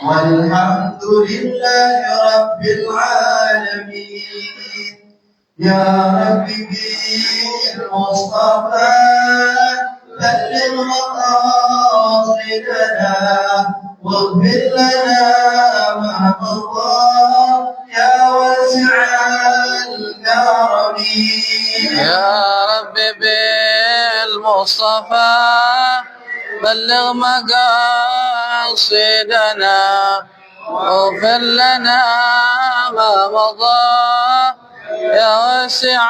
والحمد لله رب العالمين. يا رب بالمصطفى بلغ مقاصدنا واغفر لنا ما مضى يا واسع الكرم. يا رب بالمصطفى بلغ مقاصدنا واغفر لنا ما مضى يا واسع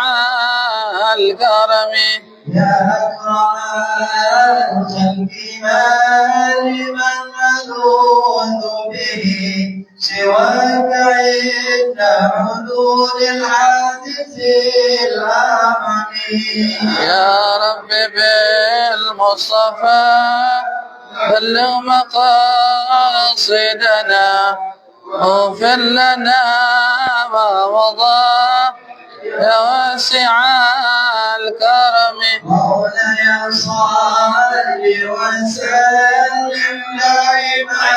الكرم. يا أكرم الخلق ما لمن ألوذ به سواك عند حدود الحادث الأعظم. يا رب بالمصطفى بلغ مقاصدنا واغفر لنا ما مضى يا واسع الكرم. مولاي صل وسلم دائما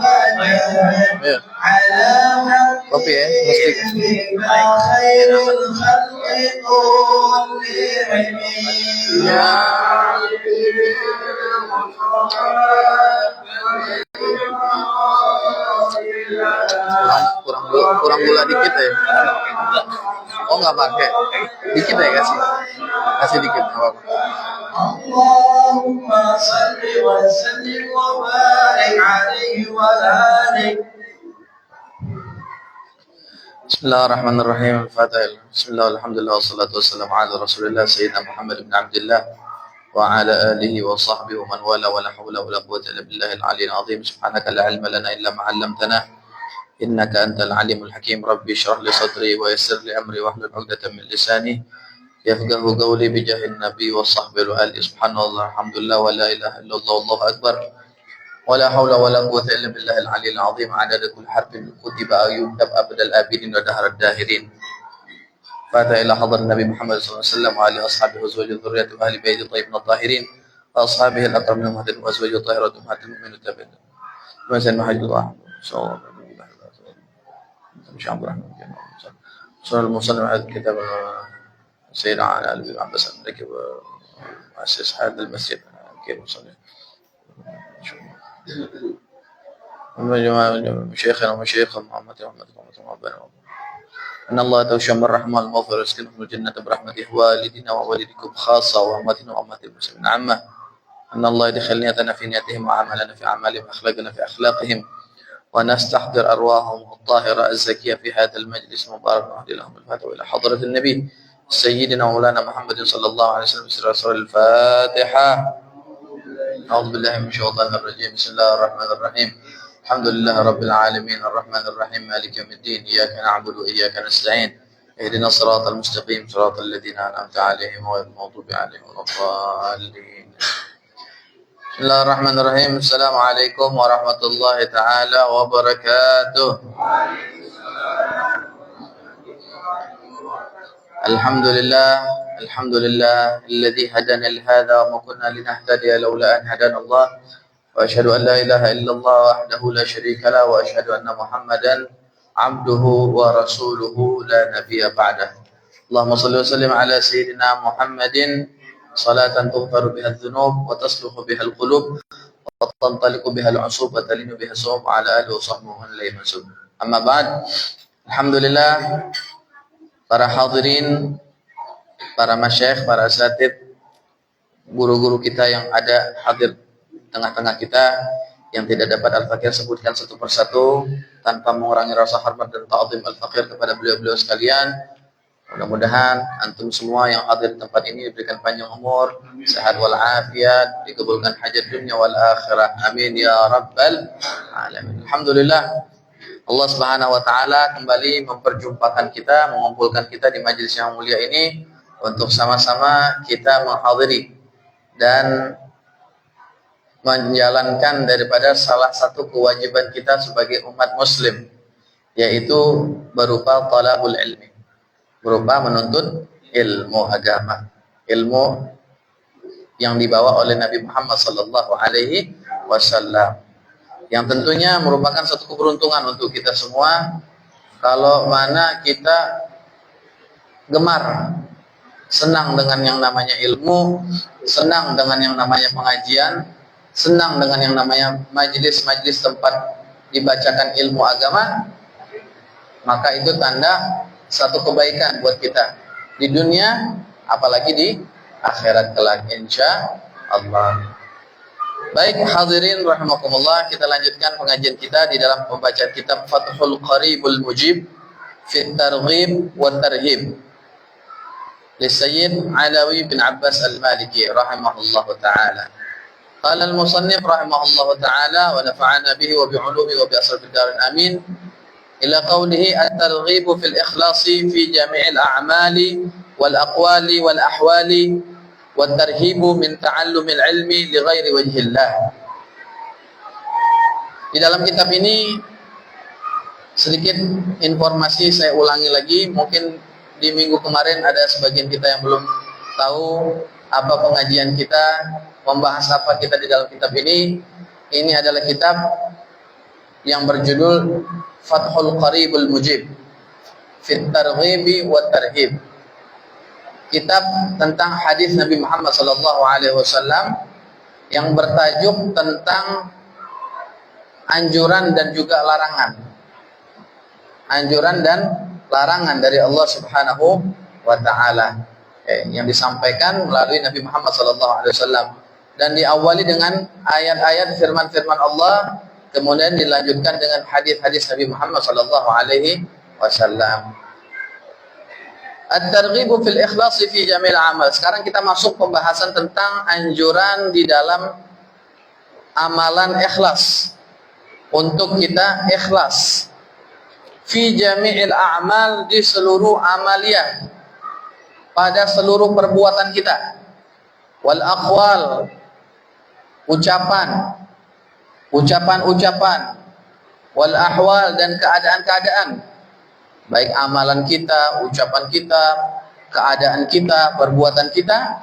ابدا على حبيبك خير الخلق كلهم. يا kurang gula dikit ya. Oh nggak pakai, dikit ya, kasih dikit nggak apa-apa. Allahumma salli wa sallim wa barik alaihi wa alihi. Bismillahirrahmanirrahim. Al-Fatihah. Bismillah, alhamdulillah, wassalatu wassalamu ala rasulillah Sayyidina Muhammad bin Abdullah wa ala alihi wa sahbihi wa man wala wa la hawla wa la quwwata illa billahil aliyyil azim. Subhanaka la ilma lana illa ma 'allamtana innaka antal alimul hakim. Rabbi shrah li sadri wa yassir li amri wahlul 'uqdatam min lisani yafqahu qawli bi jahin nabi wa sahbihi wa alihi. Subhanallah, alhamdulillah, wa la ilaha illallah, wallahu akbar. ولا حول ولا قوة إلا بالله العلي العظيم. عدد كل حرف كتب أو يكتب أبد الآبدين ودهر الداهرين. فاتح إلى حضر النبي محمد صلى الله عليه وسلم وعلى أصحابه وأزواجه وذريته وأهل بيته الطيبين الطاهرين وأصحابه الأكرمين المهدين وأزواجه الطاهرات أمهات المؤمنين التابعين. وسلم حج الله صلى الله عليه وسلم. عبد الرحمن صلى الله عليه وسلم. هذا الكتاب سيدنا علي بن عباس الملكي وأسس هذا المسجد كيف وصلي مشايخنا ومشايخهم وأمتنا وأمتنا أن الله توشم الرحمة المغفرة يسكنهم الجنة برحمته والدنا ووالدكم خاصة وأمتنا وأمت المسلمين عامة. أن الله يدخل نيتنا في نيتهم وعملنا في أعمالهم وأخلاقنا في أخلاقهم ونستحضر أرواحهم الطاهرة الزكية في هذا المجلس المبارك ونهدي لهم الفاتحة إلى حضرة النبي سيدنا مولانا محمد صلى الله عليه وسلم. سر الفاتحة. أعوذ بالله من الشيطان الرجيم. بسم الله الرحمن الرحيم. الحمد لله رب العالمين الرحمن الرحيم مالك يوم الدين. إياك نعبد وإياك نستعين. اهدنا الصراط المستقيم صراط الذين أنعمت عليهم غير المغضوب عليهم ولا الضالين. بسم الله الرحمن الرحيم. السلام عليكم ورحمة الله تعالى وبركاته. الحمد لله الذي هدانا لهذا وما كنا لنهتدي لولا أن هدانا الله. وأشهد أن لا إله إلا الله وحده لا شريك له وأشهد أن محمدا عبده ورسوله لا نبي بعده. اللهم صل وسلم على سيدنا محمد صلاة تغفر بها الذنوب وتصلح بها القلوب وتنطلق بها العصوب وتلين بها الصوم على آله وصحبه ومن لا يمسون. أما بعد. Alhamdulillah, para hadirin, para masyayikh, para asatid, guru-guru kita yang ada hadir tengah-tengah kita, yang tidak dapat Al-Fakir sebutkan satu persatu tanpa mengurangi rasa hormat dan ta'zim Al-Fakir kepada beliau-beliau sekalian. Mudah-mudahan antum semua yang hadir di tempat ini diberikan panjang umur, sehat wal afiat, dikabulkan hajat dunia wal akhirah. Amin ya rabbal alamin. Alhamdulillah, Allah Subhanahu wa taala kembali memperjumpakan kita, mengumpulkan kita di majelis yang mulia ini untuk sama-sama kita menghadiri dan menjalankan daripada salah satu kewajiban kita sebagai umat muslim, yaitu berupa talabul ilmi, berupa menuntut ilmu agama, ilmu yang dibawa oleh Nabi Muhammad sallallahu alaihi wasallam. yang tentunya merupakan satu keberuntungan untuk kita semua kalau mana kita gemar, senang dengan yang namanya ilmu, senang dengan yang namanya pengajian, senang dengan yang namanya majelis-majelis tempat dibacakan ilmu agama, maka itu tanda satu kebaikan buat kita di dunia, apalagi di akhirat kelak, insya Allah. Baik hadirin rahimakumullah, kita lanjutkan pengajian kita di dalam pembacaan kitab Fathul Qaribul Mujib fi Targhib wa Tarhib li Sayyid Alawi bin Abbas Al-Maliki rahimahullahu ta'ala. Qala al-musannif rahimahullahu ta'ala wa nafa'ana bihi wa bi'ulumihi wa bi asrafid darin amin. Ila qawlihi at-targhibu fil ikhlasi fi jami'il a'mali wal aqwali wal ahwali wa tarhibu min ta'allumil ilmi li ghairi wajhillah. Di dalam kitab ini sedikit informasi saya ulangi lagi, mungkin di minggu kemarin ada sebagian kita yang belum tahu apa pengajian kita, membahas apa kita di dalam kitab ini. Ini adalah kitab yang berjudul Fathul Qaribul Mujib Fit Targhibi wa Tarhib. Kitab tentang hadis Nabi Muhammad SAW yang bertajuk tentang anjuran dan juga larangan. Anjuran dan larangan dari Allah Subhanahu wa taala yang disampaikan melalui Nabi Muhammad SAW, dan diawali dengan ayat-ayat firman-firman Allah, kemudian dilanjutkan dengan hadis-hadis Nabi Muhammad SAW. At-targhibu fil ikhlasi fi jamil amal. Sekarang kita masuk pembahasan tentang anjuran di dalam amalan ikhlas, untuk kita ikhlas fi jami'il a'mal, di seluruh amaliyah, pada seluruh perbuatan kita, wal aqwal, ucapan-ucapan, wal ahwal, dan keadaan-keadaan, baik amalan kita, ucapan kita, keadaan kita, perbuatan kita.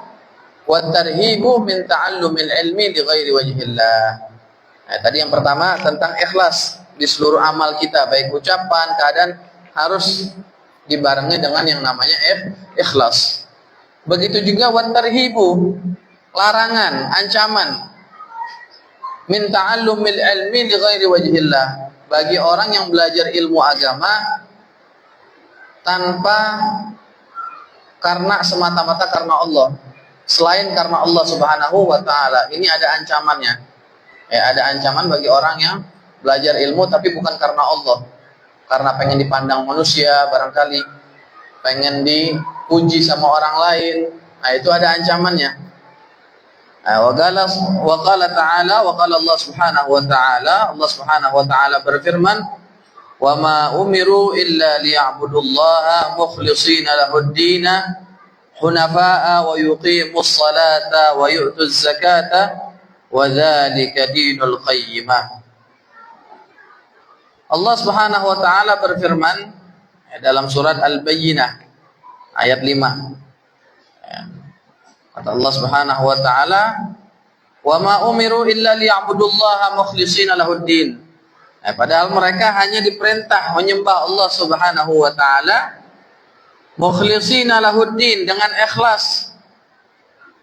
Wa tarhibu min ta'allumil ilmi li ghairi wajhillah. Nah, tadi yang pertama tentang ikhlas di seluruh amal kita, baik ucapan, keadaan, harus dibarengi dengan yang namanya ikhlas. Begitu juga wa tarhibu, larangan, ancaman, min ta'allumil ilmi li ghairi wajhillah, bagi orang yang belajar ilmu agama tanpa karena semata-mata karena Allah, selain karena Allah Subhanahu wa taala. Ini ada ancamannya. Ada ancaman bagi orang yang belajar ilmu tapi bukan karena Allah, karena pengen dipandang manusia, barangkali pengen dipuji sama orang lain. Nah, itu ada ancamannya. Wa qala ta'ala, wa qala Allah Subhanahu wa taala, Allah Subhanahu wa taala berfirman, wa ma umiru illa liya'budullaha mukhlishina lahud-din hunafa'a wa yuqimus salata wa yu'tuz zakata wa dzalika dinul qayyimah. Allah Subhanahu wa taala berfirman dalam surat Al-Bayyinah ayat 5. Kata Allah Subhanahu wa taala, wa ma umiru illa liya'budullaha mukhlishina lahud-din. Padahal mereka hanya diperintah menyembah Allah Subhanahu wa taala mukhlishina lahud-din, dengan ikhlas,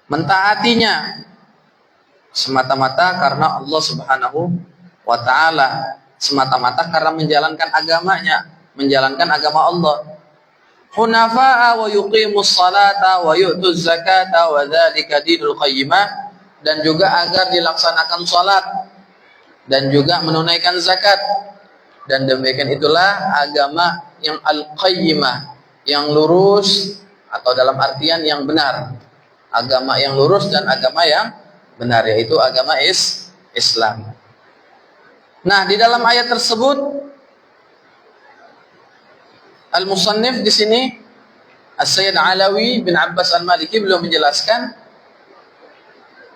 mentaatinya semata-mata karena Allah Subhanahu wa taala, semata-mata karena menjalankan agamanya, menjalankan agama Allah. Hunafa'a wa yuqimus salata wa yu'tuz zakata wa dzalika dinul qayyimah, dan juga agar dilaksanakan salat dan juga menunaikan zakat, dan demikian itulah agama yang al-qayyimah, yang lurus, atau dalam artian yang benar. Agama yang lurus dan agama yang benar, yaitu agama Islam. Nah, di dalam ayat tersebut al-musannif di sini As-Sayyid Alawi bin Abbas Al-Maliki beliau menjelaskan,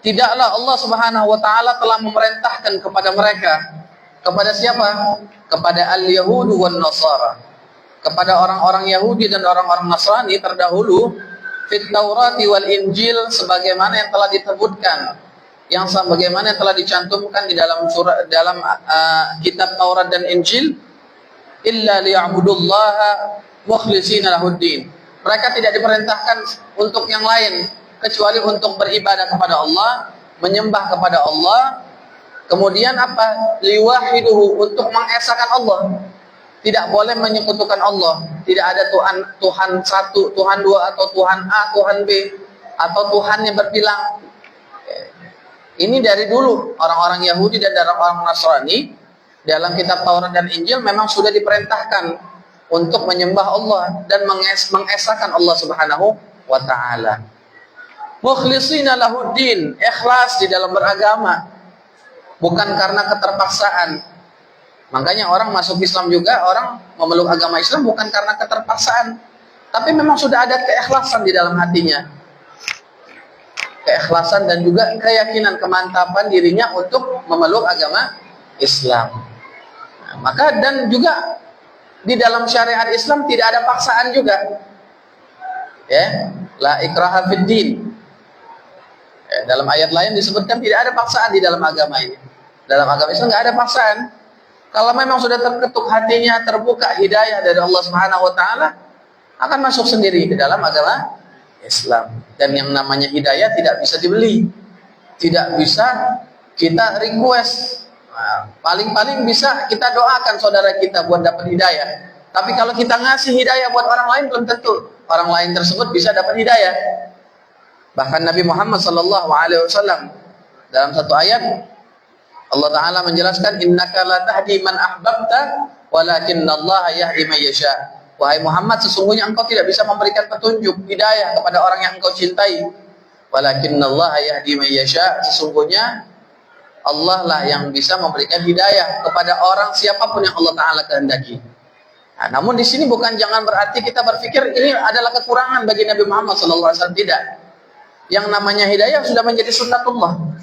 tidaklah Allah Subhanahu wa taala telah memerintahkan kepada mereka. Kepada siapa? Kepada al-Yahud wan Nasara, kepada orang-orang Yahudi dan orang-orang Nasrani terdahulu, fit Taurati wal Injil, sebagaimana yang telah disebutkan yang sebagaimana telah dicantumkan di dalam kitab Taurat dan Injil, illa liya'budullaha mukhlishina lahuddin. Mereka tidak diperintahkan untuk yang lain kecuali untuk beribadah kepada Allah, menyembah kepada Allah. Kemudian apa? Liwahiduhu, untuk mengesakan Allah. Tidak boleh menyekutukan Allah. Tidak ada Tuhan satu, Tuhan dua, atau Tuhan A, Tuhan B, atau Tuhan yang berbilang. Ini dari dulu orang-orang Yahudi dan orang Nasrani dalam kitab Taurat dan Injil memang sudah diperintahkan untuk menyembah Allah dan mengesakan Allah Subhanahu wa taala. Mukhlishina lahuddin, ikhlas di dalam beragama, bukan karena keterpaksaan. Makanya orang masuk Islam juga, orang memeluk agama Islam bukan karena keterpaksaan, tapi memang sudah ada keikhlasan di dalam hatinya. Keikhlasan dan juga keyakinan, kemantapan dirinya untuk memeluk agama Islam. Nah, maka dan juga di dalam syariat Islam tidak ada paksaan juga. Ya, la ikraha fid din. Dalam ayat lain disebutkan tidak ada paksaan di dalam agama ini. Dalam agama Islam nggak ada paksaan. Kalau memang sudah terketuk hatinya, terbuka hidayah dari Allah Subhanahu wa taala, akan masuk sendiri ke dalam agama Islam. Dan yang namanya hidayah tidak bisa dibeli. Tidak bisa kita request. Nah, paling-paling bisa kita doakan saudara kita buat dapat hidayah. Tapi kalau kita ngasih hidayah buat orang lain, belum tentu orang lain tersebut bisa dapat hidayah. Bahkan Nabi Muhammad SAW dalam satu ayat Allah Ta'ala menjelaskan, innaka la tahdi man ahbabta walakinnallaha yahdi man yasha. Wahai Muhammad, sesungguhnya engkau tidak bisa memberikan petunjuk hidayah kepada orang yang engkau cintai. Walakinnallaha yahdi man yasha. Sesungguhnya Allah lah yang bisa memberikan hidayah kepada orang siapapun yang Allah Ta'ala kehendaki. Nah, namun di sini bukan jangan berarti kita berpikir ini adalah kekurangan bagi Nabi Muhammad SAW. Tidak. Yang namanya hidayah sudah menjadi sunnatullah,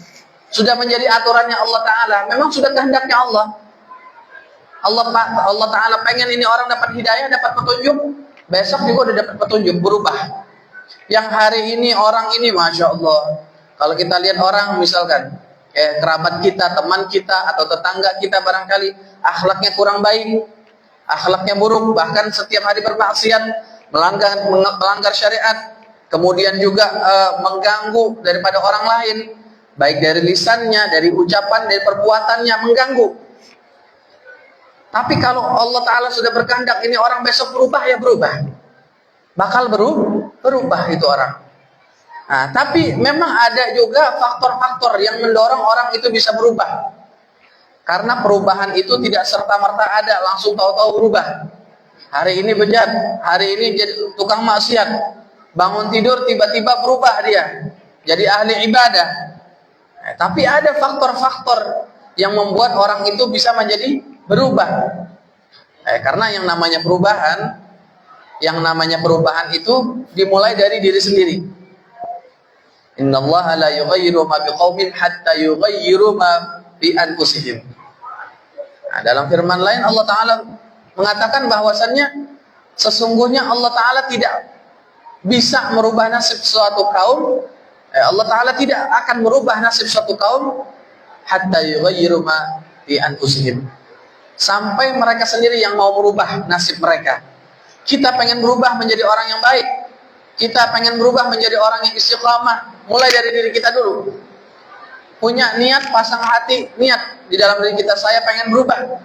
sudah menjadi aturannya Allah Ta'ala. Memang sudah kehendaknya Allah. Allah Ta'ala pengen ini orang dapat hidayah, dapat petunjuk. Besok juga udah dapat petunjuk, berubah. Yang hari ini orang ini, Masya Allah, kalau kita lihat orang misalkan kerabat kita, teman kita, atau tetangga kita barangkali akhlaknya kurang baik, akhlaknya buruk, bahkan setiap hari bermaksiat, melanggar syariat, kemudian juga mengganggu daripada orang lain, baik dari lisannya, dari ucapan, dari perbuatannya, mengganggu. Tapi kalau Allah Ta'ala sudah berkehendak ini orang besok berubah, ya berubah, bakal berubah itu orang. Nah, tapi memang ada juga faktor-faktor yang mendorong orang itu bisa berubah. Karena perubahan itu tidak serta-merta ada langsung tahu-tahu berubah. Hari ini bejat, hari ini jadi tukang maksiat, bangun tidur tiba-tiba berubah dia jadi ahli ibadah. Tapi ada faktor-faktor yang membuat orang itu bisa menjadi berubah. Karena yang namanya perubahan itu dimulai dari diri sendiri. Innallaha la yughayyiru ma biqaumin hatta yughayyiru ma bi anfusihim. Nah, dalam firman lain Allah Ta'ala mengatakan bahwasannya sesungguhnya Allah Ta'ala tidak bisa merubah nasib suatu kaum. Allah Ta'ala tidak akan merubah nasib suatu kaum hatta yughayyiru ma bi anfusihim, sampai mereka sendiri yang mau merubah nasib mereka. Kita pengen berubah menjadi orang yang baik, kita pengen berubah menjadi orang yang istiqamah, mulai dari diri kita dulu. Punya niat, pasang hati, niat di dalam diri kita, saya pengen berubah.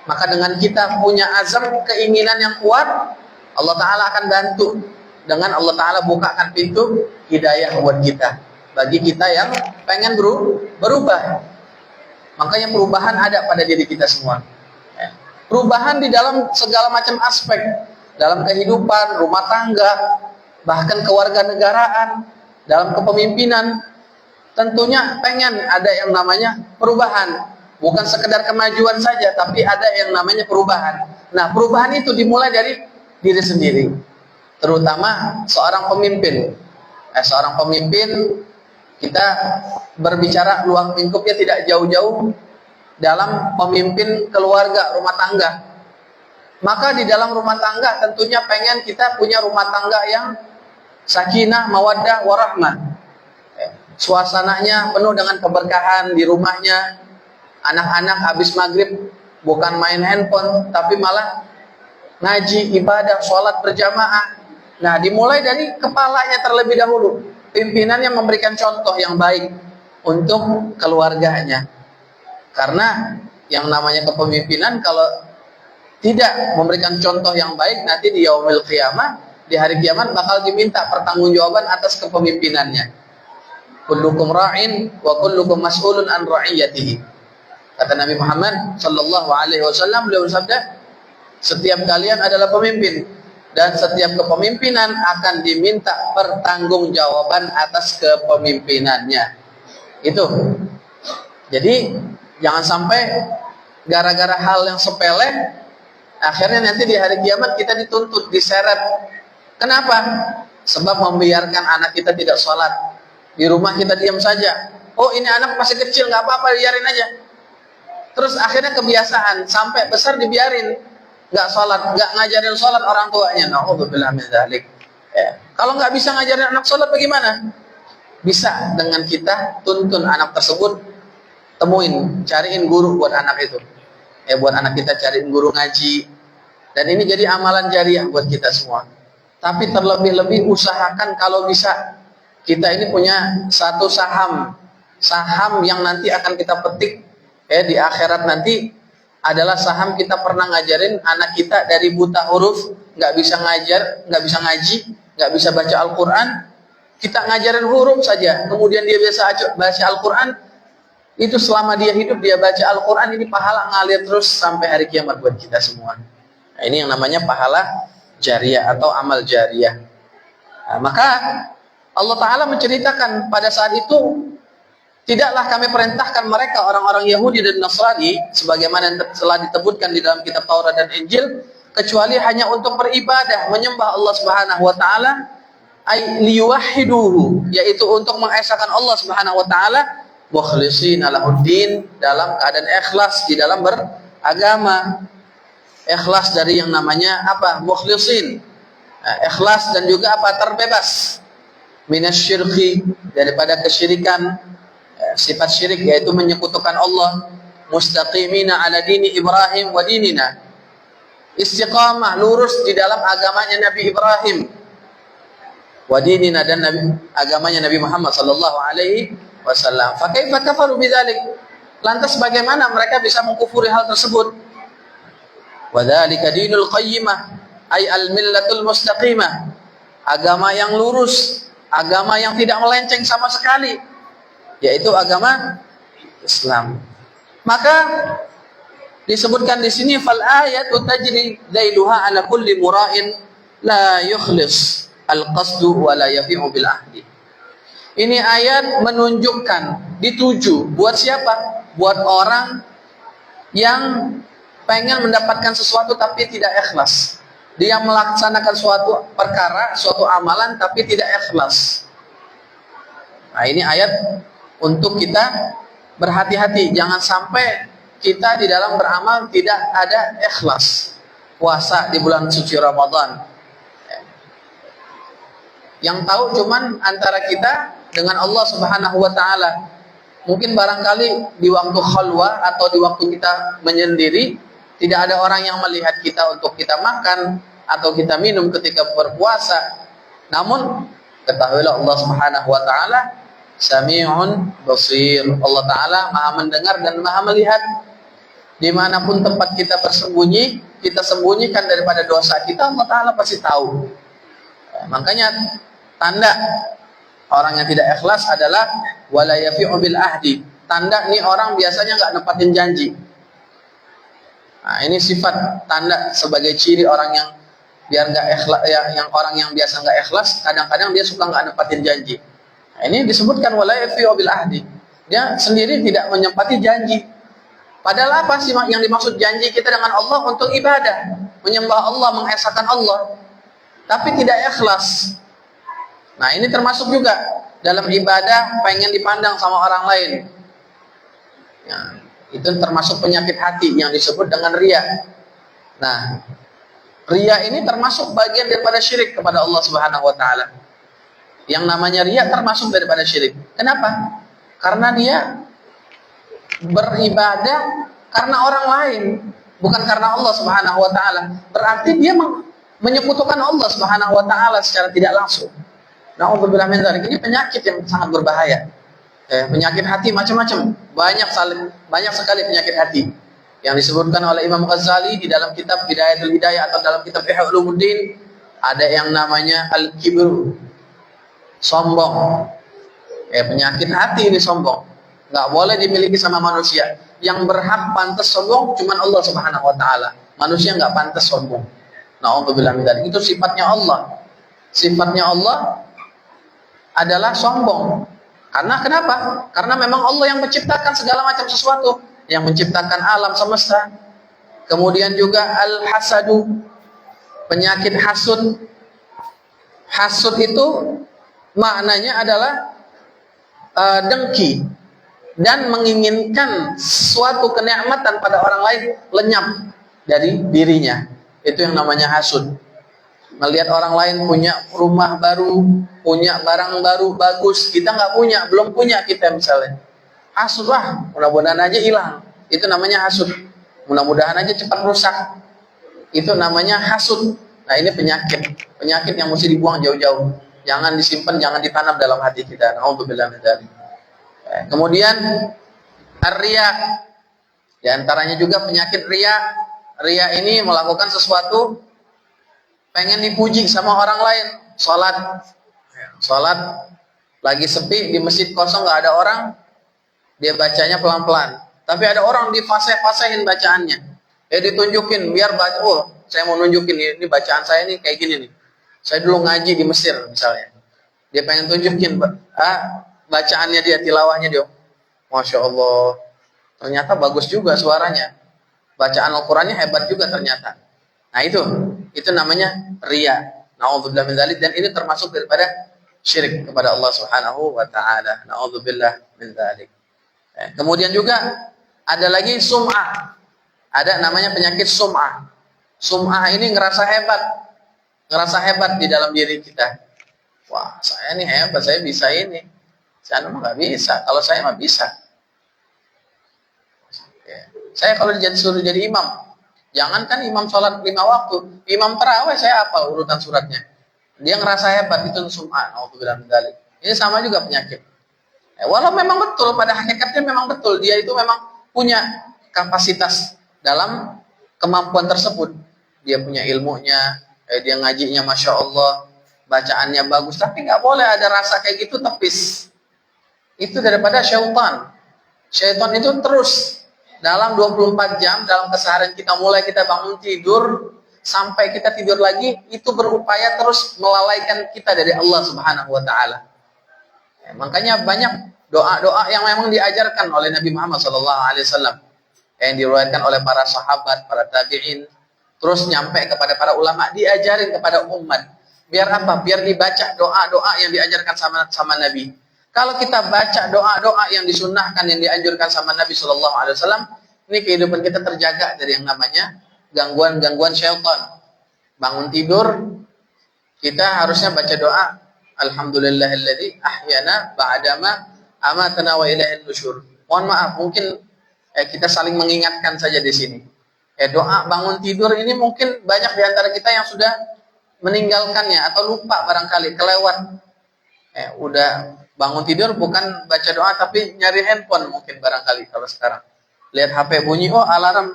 Maka dengan kita punya azam, keinginan yang kuat, Allah Ta'ala akan bantu. Dengan Allah Ta'ala bukakan pintu hidayah buat kita, bagi kita yang pengen berubah. Makanya perubahan ada pada diri kita semua. Perubahan di dalam segala macam aspek, dalam kehidupan, rumah tangga, bahkan kewarganegaraan, dalam kepemimpinan. Tentunya pengen ada yang namanya perubahan, bukan sekedar kemajuan saja, tapi ada yang namanya perubahan. Nah, perubahan itu dimulai dari diri sendiri, terutama seorang pemimpin. Seorang pemimpin, kita berbicara luang lingkupnya tidak jauh-jauh dalam pemimpin keluarga, rumah tangga. Maka di dalam rumah tangga tentunya pengen kita punya rumah tangga yang sakinah, mawaddah, warahmah. suasananya penuh dengan keberkahan di rumahnya. Anak-anak habis maghrib bukan main handphone, tapi malah ngaji, ibadah, sholat berjamaah. Nah, dimulai dari kepalanya terlebih dahulu. Pimpinan yang memberikan contoh yang baik untuk keluarganya. Karena yang namanya kepemimpinan kalau tidak memberikan contoh yang baik, nanti di yaumil qiyamah, di hari kiamat bakal diminta pertanggungjawaban atas kepemimpinannya. Kullukum ra'in wa kullukum mas'ulun an ra'iyatihi. Kata Nabi Muhammad sallallahu alaihi wasallam, beliau bersabda, setiap kalian adalah pemimpin dan setiap kepemimpinan akan diminta pertanggungjawaban atas kepemimpinannya. Itu. Jadi jangan sampai gara-gara hal yang sepele akhirnya nanti di hari kiamat kita dituntut, diseret. Kenapa? Sebab membiarkan anak kita tidak sholat. Di rumah kita diam saja. Oh, ini anak masih kecil, nggak apa-apa, biarin aja. Terus akhirnya kebiasaan, sampai besar dibiarin. Nggak sholat, nggak ngajarin sholat orang tuanya. Na'udzubillah min dzalik. Kalau nggak bisa ngajarin anak sholat bagaimana? Bisa dengan kita tuntun anak tersebut, temuin, cariin guru buat anak itu. Buat anak kita cariin guru ngaji. Dan ini jadi amalan jariah buat kita semua. Tapi terlebih-lebih usahakan kalau bisa kita ini punya satu saham yang nanti akan kita petik di akhirat nanti, adalah saham kita pernah ngajarin anak kita dari buta huruf, nggak bisa ngajar, nggak bisa ngaji, nggak bisa baca Al-Quran. Kita ngajarin huruf saja, kemudian dia biasa baca Al-Quran. Itu selama dia hidup dia baca Al-Quran, ini pahala ngalir terus sampai hari kiamat buat kita semua. Nah, ini yang namanya pahala jariah atau amal jariah. Nah, maka Allah Ta'ala menceritakan pada saat itu, tidaklah kami perintahkan mereka orang-orang Yahudi dan Nasrani sebagaimana telah disebutkan di dalam kitab Taurat dan Injil, kecuali hanya untuk beribadah, menyembah Allah Subhanahu wa taala, ay liyuwahhiduhu, yaitu untuk mengesahkan Allah Subhanahu wa taala, mukhlishina lahuddin, dalam keadaan ikhlas di dalam beragama. Ikhlas dari yang namanya apa? Mukhlisin. Ikhlas dan juga apa? Terbebas minasyirki, daripada kesyirikan, sifat syirik yaitu menyekutukan Allah. Mustaqimina ala dini Ibrahim wa dinina, istiqamah, lurus di dalam agamanya Nabi Ibrahim, wa dinina, dan agamanya Nabi Muhammad sallallahu alaihi wasallam. Fa kaifa kafaru bidzalik? Lantas bagaimana mereka bisa mengkufuri hal tersebut? Wa dzalika dinul qayyimah, ay al-millatul mustaqimah, agama yang lurus, agama yang tidak melenceng sama sekali, yaitu agama Islam. Maka disebutkan di sini, fal ayatu tajri dailuha ala kulli mura'in la yukhlis al-qasdu wa la yafi'u bil ahdi. Ini ayat menunjukkan, dituju buat siapa? Buat orang yang pengen mendapatkan sesuatu tapi tidak ikhlas. Dia melaksanakan suatu perkara, suatu amalan tapi tidak ikhlas. Nah, ini ayat untuk kita berhati-hati, jangan sampai kita di dalam beramal tidak ada ikhlas. Puasa di bulan suci Ramadan, yang tahu cuman antara kita dengan Allah Subhanahu wa taala. Mungkin barangkali di waktu khalwah atau di waktu kita menyendiri, tidak ada orang yang melihat kita untuk kita makan atau kita minum ketika berpuasa. Namun ketahuilah Allah Subhanahu wa taala Sami'un basir. Allah Ta'ala maha mendengar dan maha melihat. Dimanapun tempat kita bersembunyi, kita sembunyikan daripada dosa kita, Allah Ta'ala pasti tahu. Makanya tanda orang yang tidak ikhlas adalah wala yafi'u bil ahdi. Tanda nih orang biasanya nggak nepatin janji. Nah, ini sifat tanda sebagai ciri orang yang biar nggak ikhlas, yang orang yang biasa nggak ikhlas, kadang-kadang dia suka nggak nepatin janji. Nah, ini disebutkan wala yafi'u bil ahdi. Dia sendiri tidak menempati janji. Padahal apa sih yang dimaksud janji kita dengan Allah? Untuk ibadah, menyembah Allah, mengesahkan Allah, tapi tidak ikhlas. Nah, ini termasuk juga dalam ibadah pengen dipandang sama orang lain. Ya, itu termasuk penyakit hati yang disebut dengan riya. Nah, riya ini termasuk bagian daripada syirik kepada Allah Subhanahu wa taala. Yang namanya riya termasuk daripada syirik. Kenapa? Karena dia beribadah karena orang lain, bukan karena Allah Subhanahu wa taala. Berarti dia menyekutukan Allah Subhanahu wa taala secara tidak langsung. Nauzubillah min dzalik. Ini penyakit yang sangat berbahaya. Penyakit hati macam-macam. Banyak sekali penyakit hati yang disebutkan oleh Imam Ghazali di dalam kitab Hidayatul Hidayah atau dalam kitab Ihya Ulumuddin. Ada yang namanya al-kibr, sombong. Penyakit hati ini sombong. Nggak boleh dimiliki sama manusia. Yang berhak pantas sombong cuma Allah Subhanahu wa taala. Manusia nggak pantas sombong. Nauzubillah min dzalik. Itu sifatnya Allah. Sifatnya Allah adalah sombong. Karena kenapa? Karena memang Allah yang menciptakan segala macam sesuatu, yang menciptakan alam semesta. Kemudian juga al-hasadu, penyakit hasud. Hasud itu maknanya adalah dengki dan menginginkan suatu kenikmatan pada orang lain lenyap dari dirinya. Itu yang namanya hasud. Melihat orang lain punya rumah baru, punya barang baru bagus, kita nggak punya, belum punya kita misalnya. Hasud lah, mudah-mudahan aja hilang. Itu namanya hasud. Mudah-mudahan aja cepat rusak. Itu namanya hasud. Nah, ini penyakit yang mesti dibuang jauh-jauh. Jangan disimpan, jangan ditanam dalam hati kita. Nauzubillah min dzalik. Kemudian ar-riya. Di antaranya juga penyakit riya. Riya ini melakukan sesuatu pengen dipuji sama orang lain. Salat lagi sepi di masjid kosong, nggak ada orang, dia bacanya pelan-pelan. Tapi ada orang difasih-fasihin bacaannya. Ditunjukin biar baca, saya mau nunjukin ini bacaan saya nih kayak gini nih. Saya dulu ngaji di Mesir misalnya. Dia pengen tunjukin bacaannya dia, tilawahnya dia. Masya Allah. Ternyata bagus juga suaranya. Bacaan Al-Qur'annya hebat juga ternyata. Nah, itu namanya riya. Nauzubillah min dzalik, dan ini termasuk daripada syirik kepada Allah Subhanahu wa taala. Nauzubillah min dzalik. Kemudian juga ada lagi sum'ah. Ada namanya penyakit sum'ah. Sum'ah ini ngerasa hebat di dalam diri kita. Wah, saya ini hebat, saya bisa ini. Saya mah nggak bisa. Kalau saya mah bisa. Saya kalau disuruh jadi imam, jangankan imam sholat 5 waktu, imam tarawih saya hafal urutan suratnya. Dia ngerasa hebat, itu sum'ah. Nauzubillah min dzalik. Ini sama juga penyakit. Walau memang betul, pada hakikatnya memang betul, dia itu memang punya kapasitas dalam kemampuan tersebut. Dia punya ilmunya, dia ngajinya Masya Allah, bacaannya bagus, tapi nggak boleh ada rasa kayak gitu tepis. Itu daripada syaitan. Syaitan itu terus dalam 24 jam, dalam keseharian kita, mulai kita bangun tidur sampai kita tidur lagi, itu berupaya terus melalaikan kita dari Allah Subhanahu wa taala. Makanya banyak doa-doa yang memang diajarkan oleh Nabi Muhammad SAW, yang diriwayatkan oleh para sahabat, para tabi'in, terus nyampe kepada para ulama, diajarin kepada umat. Biar apa? Biar dibaca doa-doa yang diajarkan sama Nabi. Kalau kita baca doa-doa yang disunnahkan, yang dianjurkan sama Nabi SAW, ini kehidupan kita terjaga dari yang namanya gangguan-gangguan syaitan. Bangun tidur, kita harusnya baca doa, Alhamdulillahilladzi ahyana ba'dama amatana wa ilaihin nusyur. Mohon maaf, mungkin kita saling mengingatkan saja di sini. Doa bangun tidur ini mungkin banyak di antara kita yang sudah meninggalkannya atau lupa barangkali, kelewat. Udah bangun tidur bukan baca doa tapi nyari handphone mungkin barangkali kalau sekarang. Lihat HP bunyi, alarm.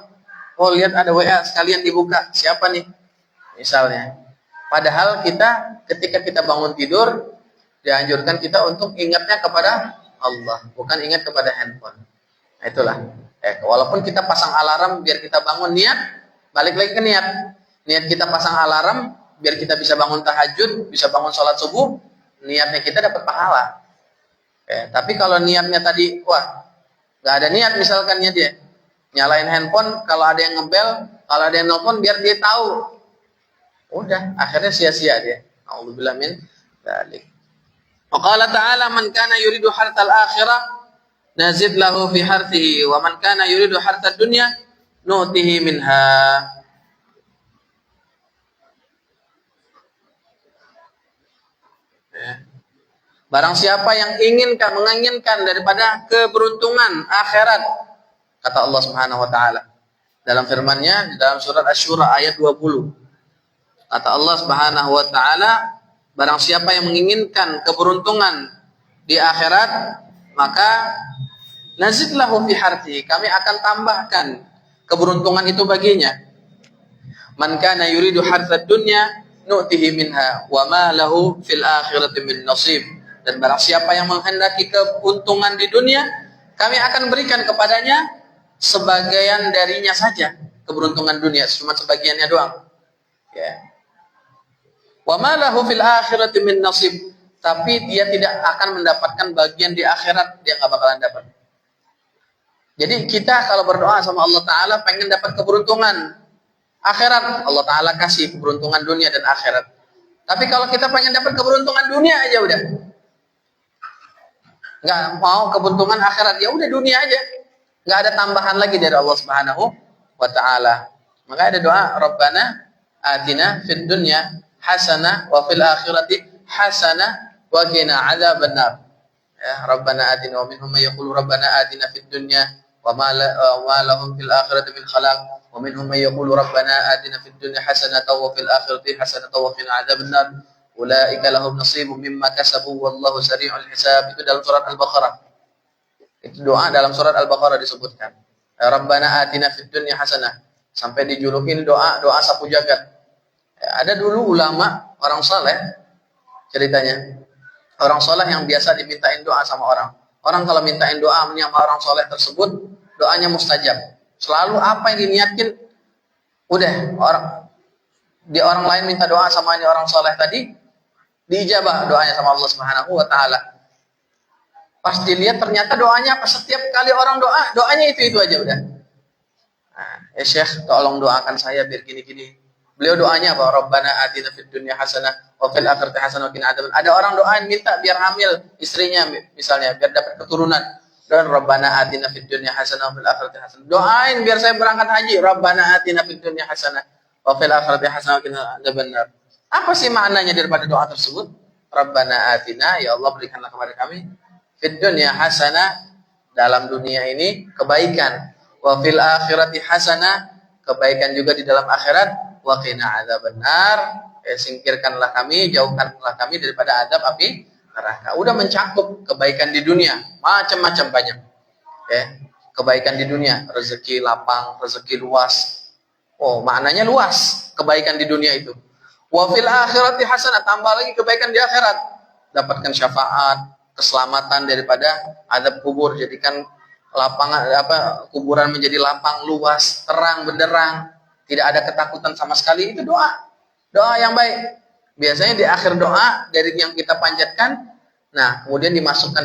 Lihat ada WA, sekalian dibuka. Siapa nih? Misalnya. Padahal kita ketika kita bangun tidur dianjurkan kita untuk ingatnya kepada Allah, bukan ingat kepada handphone. Nah, itulah. Walaupun kita pasang alarm biar kita bangun, niat balik lagi ke niat. Niat kita pasang alarm biar kita bisa bangun tahajud, bisa bangun sholat subuh, niatnya kita dapat pahala. Tapi kalau niatnya tadi, nggak ada niat misalkannya dia nyalain handphone, kalau ada yang ngebel, kalau ada yang nelpon biar dia tahu. Udah, akhirnya sia-sia dia. A'udzubillah min dzalik. Wa qala ta'ala man kana yuridu hartal akhirah nazid lahu fi harthihi wa man kana yuridu hartad dunya nu'tihi minha. Barang siapa yang menginginkan daripada keberuntungan akhirat, kata Allah Subhanahu wa taala dalam firman-Nya dalam surat Asy-Syura ayat 20. Kata Allah Subhanahu wa taala, barang siapa yang menginginkan keberuntungan di akhirat, maka nazid lahu fi harthi, kami akan tambahkan keberuntungan itu baginya. Man kana yuridu hartsad dunya nu'tihi minha wa ma lahu fil akhirati min nasib. Dan barang siapa yang menghendaki keuntungan di dunia, kami akan berikan kepadanya sebagian darinya saja. Keberuntungan dunia cuma sebagiannya doang. Ya. Wa ma lahu fil akhirati min nasib. Tapi dia tidak akan mendapatkan bagian di akhirat, dia enggak bakalan dapat. Jadi kita kalau berdoa sama Allah Ta'ala pengen dapat keberuntungan akhirat, Allah Ta'ala kasih keberuntungan dunia dan akhirat. Tapi kalau kita pengen dapat keberuntungan dunia aja udah, nggak mau keberuntungan akhirat, ya udah dunia aja, nggak ada tambahan lagi dari Allah Subhanahu wa Ta'ala. Maka ada doa, Rabbana atina fid dunya hasanah wa fil akhirati hasanah wa qina adzabannar. Ya, Rabbana atina, wa minhum may yaqulu Rabbana atina fid dunya wa ma lahum fil akhirati min khalaq. ومنهم من يقول ربنا آتنا في الدنيا حسنة وفي الآخرة حسنة وقنا عذاب النار أولئك لهم نصيب مما كسبوا والله سريع الحساب. Itu dalam surat Al-Baqarah. Itu doa dalam surat Al-Baqarah disebutkan. Rabbana atina fid dunya hasanah. Sampai dijulukin doa sapu jagat. Ada dulu ulama orang saleh ceritanya. Orang saleh yang biasa dimintain doa sama orang. Orang kalau mintain doa sama orang saleh tersebut, doanya mustajab. Selalu apa yang diniatkan, udah orang lain minta doa sama ini orang soleh tadi, diijabah doanya sama Allah Subhanahu wa Ta'ala. Pas dilihat ternyata doanya apa, setiap kali orang doanya itu aja udah. Nah, ya Syekh, tolong doakan saya biar gini-gini. Beliau doanya apa? Rabbana atina fid dunya hasanah wa fil akhirati hasanah wa qina adzabannar. Ada orang doain minta biar hamil istrinya misalnya, biar dapat keturunan. Dan Rabbana atina fid dunya hasanah wa fil akhirati hasanah. Doain biar saya berangkat haji. Rabbana atina fid dunya hasanah wa fil akhirati hasanah wa qina adzabannar. Apa sih maknanya daripada doa tersebut? Rabbana atina, ya Allah berikanlah kepada kami fid dunya hasanah, dalam dunia ini kebaikan. Wa fil akhirati hasanah, kebaikan juga di dalam akhirat. Wa qina adzabannar, singkirkanlah kami, jauhkanlah kami daripada azab api neraka. Udah mencakup kebaikan di dunia, macam-macam banyak. Ya, kebaikan di dunia, rezeki lapang, rezeki luas. Oh, maknanya luas kebaikan di dunia itu. Wa fil akhirati hasanah, tambah lagi kebaikan di akhirat. Dapatkan syafaat, keselamatan daripada azab kubur, jadikan kuburan menjadi lapang, luas, terang benderang, tidak ada ketakutan sama sekali. Itu doa yang baik. Biasanya di akhir doa dari yang kita panjatkan, nah kemudian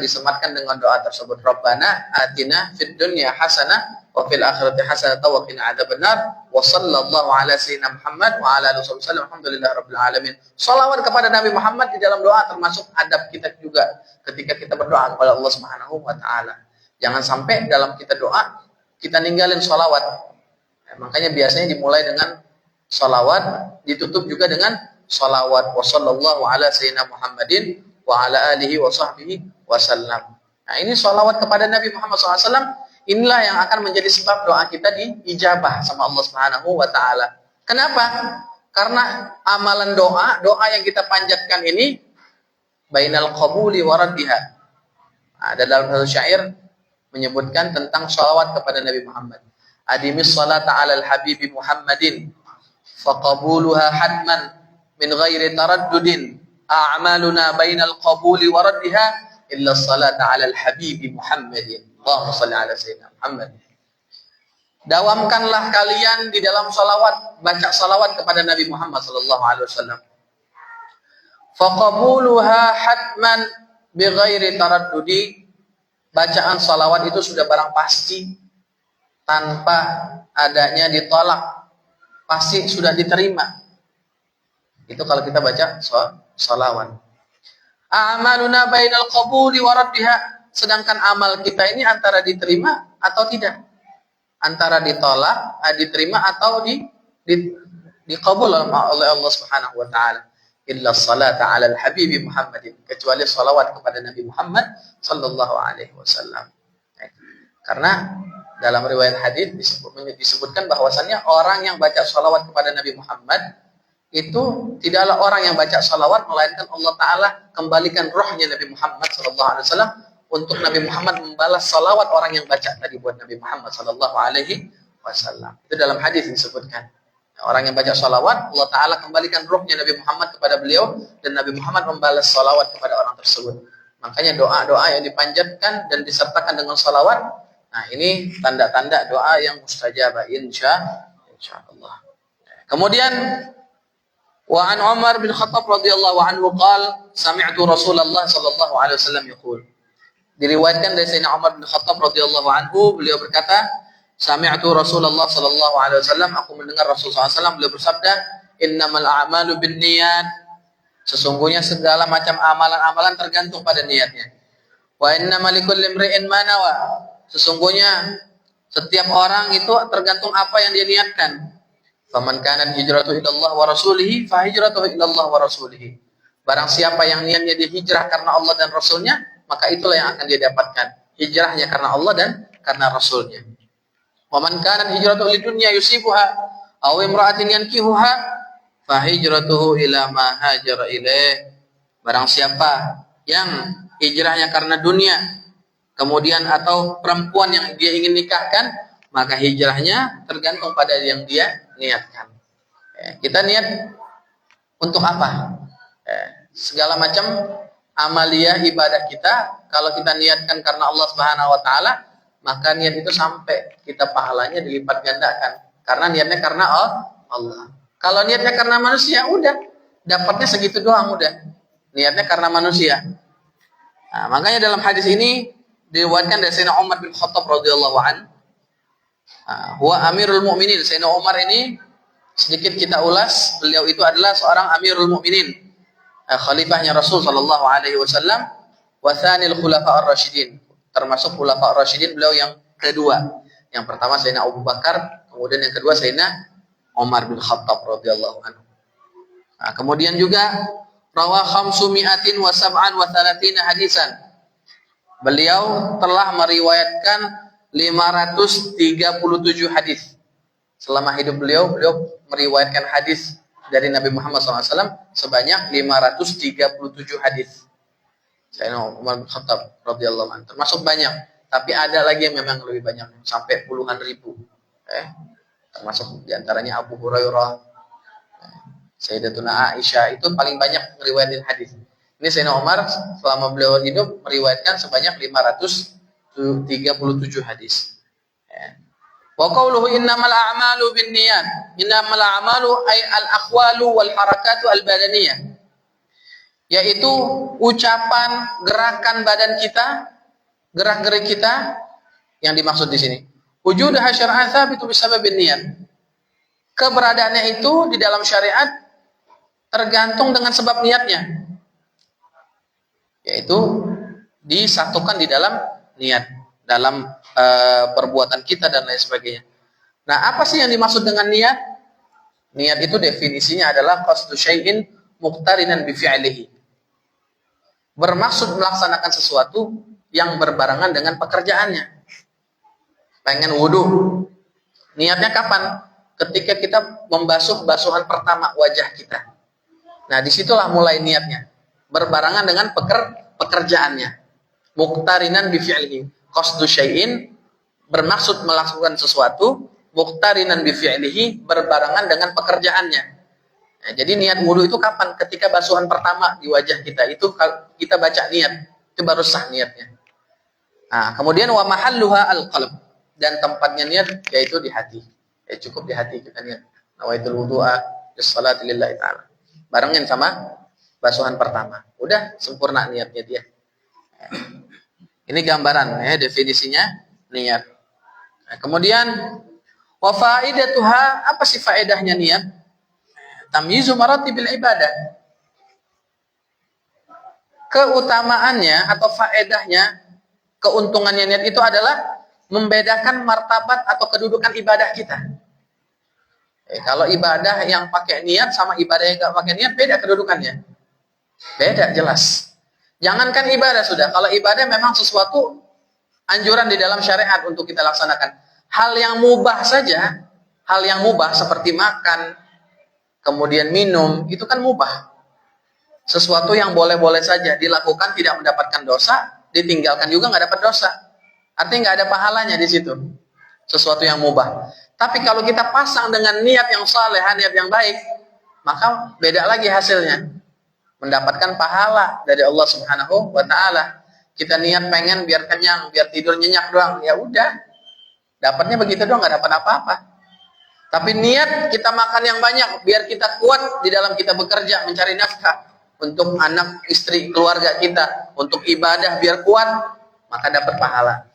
disematkan dengan doa tersebut. Rabbana atina fid dunya hasanah wa fil akhirati hasanah wa qina adzabannar wa sallallahu ala sayyidina Muhammad wa ala alihi wasallam. Alhamdulillah rabbil alamin. Shalawat kepada Nabi Muhammad di dalam doa termasuk adab kita juga ketika kita berdoa kepada Allah Subhanahu wa Ta'ala. Jangan sampai dalam kita doa kita ninggalin shalawat. Makanya biasanya dimulai dengan shalawat, ditutup juga dengan salawat. Wa sallallahu ala sayyidina Muhammadin wa ala alihi wa sahbihi wasallam. Nah, ini salawat kepada Nabi Muhammad SAW. Inilah yang akan menjadi sebab doa kita diijabah sama Allah Subhanahu wa Ta'ala. Kenapa? Karena amalan doa yang kita panjatkan ini bainal qabuli wa raddiha. Ada dalam satu syair menyebutkan tentang salawat kepada Nabi Muhammad. Adimis salata ala al-habibi Muhammadin faqabuluha hadman min ghairi taraddudin a'maluna bainal qabuli wa raddiha illa salata 'alal habibi Muhammadin. Allahumma shalli 'ala sayyidina Muhammad. Dawamkanlah kalian di dalam salawat, baca salawat kepada Nabi Muhammad sallallahu alaihi wasallam. Faqabuluha hatman bi ghairi taraddudi. Bacaan salawat itu sudah barang pasti tanpa adanya ditolak. Pasti sudah diterima. Itu kalau kita baca salawat. Amaluna bainal qabuli wa raddiha. Sedangkan amal kita ini antara diterima atau tidak. Antara diterima atau diqabul oleh Allah Subhanahu wa Ta'ala. illa salata 'alal habibi Muhammadin, kecuali salawat kepada Nabi Muhammad sallallahu alaihi wasallam. Karena dalam riwayat hadis disebutkan bahwasannya orang yang baca salawat kepada Nabi Muhammad itu tidaklah orang yang baca salawat, melainkan Allah Ta'ala kembalikan rohnya Nabi Muhammad sallallahu alaihi wasallam untuk Nabi Muhammad membalas salawat orang yang baca tadi buat Nabi Muhammad sallallahu alaihi wasallam. Itu dalam hadis disebutkan. Orang yang baca salawat, Allah Ta'ala kembalikan rohnya Nabi Muhammad kepada beliau, dan Nabi Muhammad membalas salawat kepada orang tersebut. Makanya doa-doa yang dipanjatkan dan disertakan dengan salawat, nah ini tanda-tanda doa yang mustajabah insyaallah. Kemudian wa an Umar bin Khattab radhiyallahu anhu qala sami'tu Rasulullah sallallahu alaihi wasallam yaqul. Diriwayatkan dari Sayyidina Umar bin Khattab radhiyallahu anhu, beliau berkata, sami'tu Rasulullah sallallahu alaihi wasallam, aku mendengar Rasulullah SAW beliau bersabda, innamal a'malu binniyat, sesungguhnya segala macam amalan-amalan tergantung pada niatnya. Wa innamal likulli imri'in ma nawa, sesungguhnya setiap orang itu tergantung apa yang dia niatkan. Faman kanat hijratuhu ila Allah wa rasulihi fa hijratuhu ila Allah wa rasulihi. Barang siapa yang niatnya dia hijrah karena Allah dan Rasulnya, maka itulah yang akan dia dapatkan. Hijrahnya karena Allah dan karena Rasulnya. Wa man kanat hijratuhu lidunya yusibuha aw imra'atin yankihuha fa hijratuhu ila ma hajara ilaih. Barang siapa yang hijrahnya karena dunia, kemudian atau perempuan yang dia ingin nikahkan, maka hijrahnya tergantung pada yang dia niatkan. Kita niat untuk apa? Segala macam amaliyah ibadah kita, kalau kita niatkan karena Allah Subhanahu wa taala, maka niat itu sampai kita pahalanya dilipat gandakan. Karena niatnya karena Allah. Kalau niatnya karena manusia, udah dapatnya segitu doang udah. Niatnya karena manusia. Nah, makanya dalam hadis ini diriwayatkan dari Sayyidina Umar bin Khattab radhiyallahu anhu, huwa Amirul Mukminin. Sayyidina Umar ini sedikit kita ulas, beliau itu adalah seorang Amirul Mukminin, khalifahnya Rasul sallallahu alaihi wasallam, wa tsanil khulafa ar-rasyidin, termasuk khulafa ar-rasyidin beliau yang kedua. Yang pertama Sayyidina Abu Bakar, kemudian yang kedua Sayyidina Umar bin Khattab radhiyallahu anhu. Nah, kemudian juga rawa khamsumi'atin wa sab'an wa thalathina hadisan. Beliau telah meriwayatkan 537 hadis. Selama hidup beliau meriwayatkan hadis dari Nabi Muhammad SAW sebanyak 537 hadis. Sayyidina Umar bin Khattab radhiyallahu anhu termasuk banyak, tapi ada lagi yang memang lebih banyak, sampai puluhan ribu. Termasuk diantaranya Abu Hurairah, Sayyidatuna Aisyah, itu paling banyak meriwayatkan hadis. Ini Sayyidina Umar selama beliau hidup meriwayatkan sebanyak 537 hadis. Wa qawluhu innamal a'malu binniyat. Innamal a'malu ay al-aqwalu wal harakatu al-badaniyah. Yaitu ucapan, gerakan badan kita, gerak-gerik kita yang dimaksud di sini. Wujuduha syar'an tsabitu bisababin niyat. Keberadaannya itu di dalam syariat tergantung dengan sebab niatnya. Yaitu disatukan di dalam niat, dalam perbuatan kita dan lain sebagainya. Nah, apa sih yang dimaksud dengan niat? Niat itu definisinya adalah qasdu syai'in muqtarinan bi fi'lihi. Bermaksud melaksanakan sesuatu yang berbarengan dengan pekerjaannya. Pengen wudu, niatnya kapan? Ketika kita membasuh basuhan pertama wajah kita. Nah, disitulah mulai niatnya. Berbarengan dengan pekerjaannya. Muqtarinan bi fi'lihi. Qasdu syai'in, bermaksud melakukan sesuatu, muqtarinan bi fi'lihi, berbarengan dengan pekerjaannya. Nah, jadi niat wudu itu kapan? Ketika basuhan pertama di wajah kita, itu kita baca niat, itu baru sah niatnya. Nah, kemudian wa mahalluha al-qalb, dan tempatnya niat yaitu di hati. Cukup di hati kita niat. Nawaitul wudu'a lis-salati lillahi ta'ala. Barengin sama basuhan pertama. Udah sempurna niatnya dia. Ini gambaran definisinya niat. Nah, kemudian wa faidatuha, apa sih faedahnya niat? Tamyizu maratibil ibadah. Keutamaannya atau faedahnya, keuntungannya niat itu adalah membedakan martabat atau kedudukan ibadah kita. Kalau ibadah yang pakai niat sama ibadah yang nggak pakai niat beda kedudukannya. Beda jelas. Jangankan ibadah sudah. Kalau ibadah memang sesuatu anjuran di dalam syariat untuk kita laksanakan. Hal yang mubah saja, hal yang mubah seperti makan, kemudian minum, itu kan mubah. Sesuatu yang boleh-boleh saja dilakukan tidak mendapatkan dosa, ditinggalkan juga nggak dapat dosa. Artinya nggak ada pahalanya di situ. Sesuatu yang mubah. Tapi kalau kita pasang dengan niat yang saleh, niat yang baik, maka beda lagi hasilnya. Mendapatkan pahala dari Allah Subhanahu wa taala. Kita niat pengen biar kenyang, biar tidur nyenyak doang, ya udah. Dapatnya begitu doang, nggak dapat apa-apa. Tapi niat kita makan yang banyak biar kita kuat di dalam kita bekerja mencari nafkah untuk anak, istri, keluarga kita, untuk ibadah biar kuat, maka dapat pahala.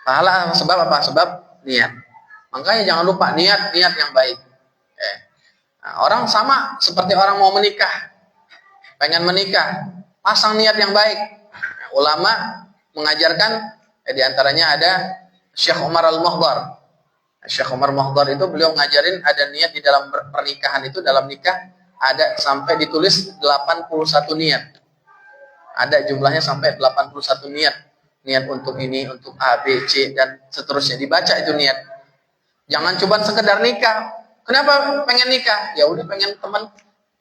Pahala sebab apa? Sebab niat. Makanya jangan lupa niat yang baik. Nah, orang sama seperti orang mau menikah, pengen menikah, pasang niat yang baik. Nah, ulama mengajarkan, di antaranya ada Syekh Umar Al-Muhdar. Syekh Umar Muhdar itu beliau ngajarin ada niat di dalam pernikahan itu, dalam nikah ada sampai ditulis 81 niat. Ada jumlahnya sampai 81 niat. Niat untuk ini, untuk A, B, C dan seterusnya. Dibaca itu niat. Jangan cuma sekedar nikah. Kenapa pengen nikah? Ya udah pengen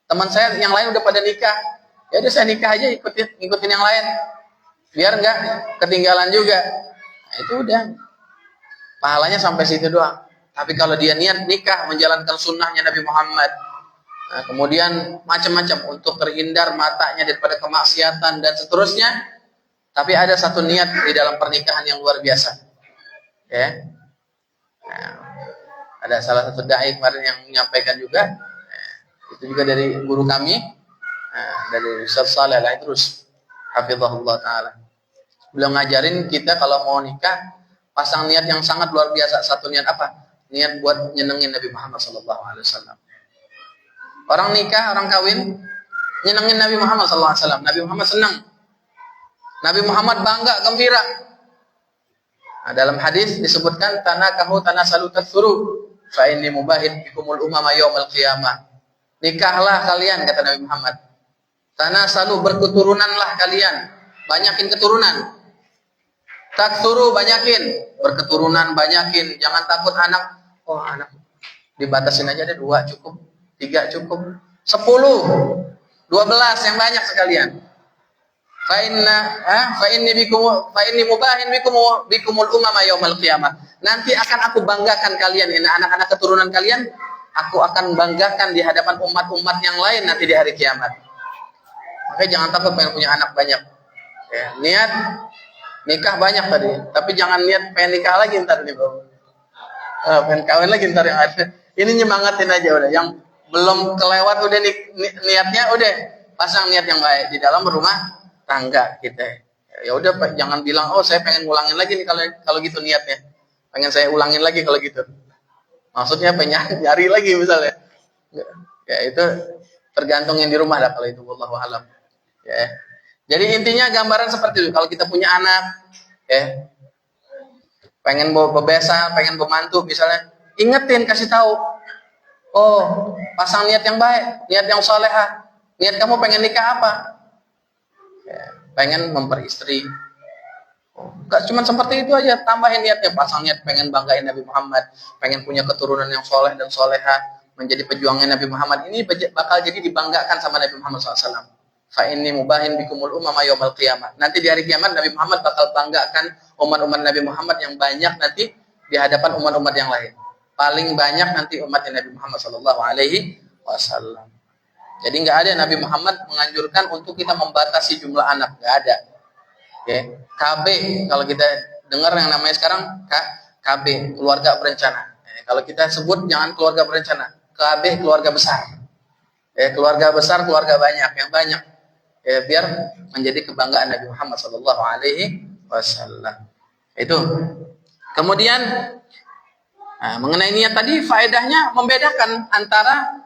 teman saya yang lain udah pada nikah. Ya udah saya nikah aja, ikutin yang lain. Biar enggak ketinggalan juga. Nah, itu udah. Pahalanya sampai situ doang. Tapi kalau dia niat nikah, menjalankan sunnahnya Nabi Muhammad, nah, kemudian macam-macam untuk terhindar matanya daripada kemaksiatan dan seterusnya. Tapi ada satu niat di dalam pernikahan yang luar biasa. Ya. Nah, ada salah satu dai kemarin yang menyampaikan juga. Nah, itu juga dari guru kami, dari Ustaz Saleh Al-Idrus, hafizahullah taala. Beliau ngajarin kita kalau mau nikah pasang niat yang sangat luar biasa. Satu niat apa? Niat buat nyenengin Nabi Muhammad SAW. Orang nikah, orang kawin, nyenengin Nabi Muhammad SAW. Nabi Muhammad senang. Nabi Muhammad bangga, gembira. Nah, dalam hadis disebutkan tanakahu tanasalu tathuru fa inni mubahin bikumul umama yaumil qiyamah. Nikahlah kalian, kata Nabi Muhammad. Tanasalu, berketurunanlah kalian. Banyakin keturunan. Taksuru, banyakin. Berketurunan, banyakin. Jangan takut anak. Oh, anak. Dibatasin aja ada 2 cukup. 3 cukup. 10. 12 yang banyak sekalian. Fa inni mubahin bikumul umama yaumil qiyamah. Nanti akan aku banggakan kalian, ini anak-anak keturunan kalian, aku akan banggakan di hadapan umat-umat yang lain nanti di hari kiamat. Makanya jangan takut pengen punya anak banyak. Ya, niat nikah banyak tadi, tapi jangan niat pengen nikah lagi ntar nih bro. Pengen kawin lagi ntar yang ada. Ini nyemangatin aja udah. Yang belum kelewat udah niatnya udah pasang niat yang baik di dalam rumah tangga kita. Ya udah jangan bilang oh saya pengen ngulangin lagi nih kalau gitu niatnya. Pengen saya ulangin lagi kalau gitu. Maksudnya pengen nyari lagi misalnya. Ya itu tergantung yang di rumah lah kalau itu wallahu alam. Ya. Jadi intinya gambaran seperti itu. Kalau kita punya anak, ya, pengen bebesan, pengen membantu, misalnya, ingetin, kasih tahu. Oh, pasang niat yang baik, niat yang solehah. Niat kamu pengen nikah apa? Ya, pengen memperistri. Oh, gak cuma seperti itu aja, tambahin niatnya. Pasang niat pengen banggain Nabi Muhammad, pengen punya keturunan yang soleh dan solehah, menjadi pejuangnya Nabi Muhammad. Ini bakal jadi dibanggakan sama Nabi Muhammad SAW. Fa inni mubahin bikumul umama yaumil qiyamah. Nanti di hari kiamat Nabi Muhammad bakal banggakan umat-umat Nabi Muhammad yang banyak nanti di hadapan umat-umat yang lain. Paling banyak nanti umat Nabi Muhammad sallallahu alaihi wasallam. Jadi enggak ada Nabi Muhammad menganjurkan untuk kita membatasi jumlah anak, enggak ada. Oke. KB kalau kita dengar yang namanya sekarang KB, keluarga berencana. Kalau kita sebut jangan keluarga berencana, KB keluarga besar. Keluarga besar, keluarga banyak, yang banyak. Biar menjadi kebanggaan Nabi Muhammad sallallahu alaihi wasallam. Itu. Kemudian mengenai niat tadi faedahnya membedakan antara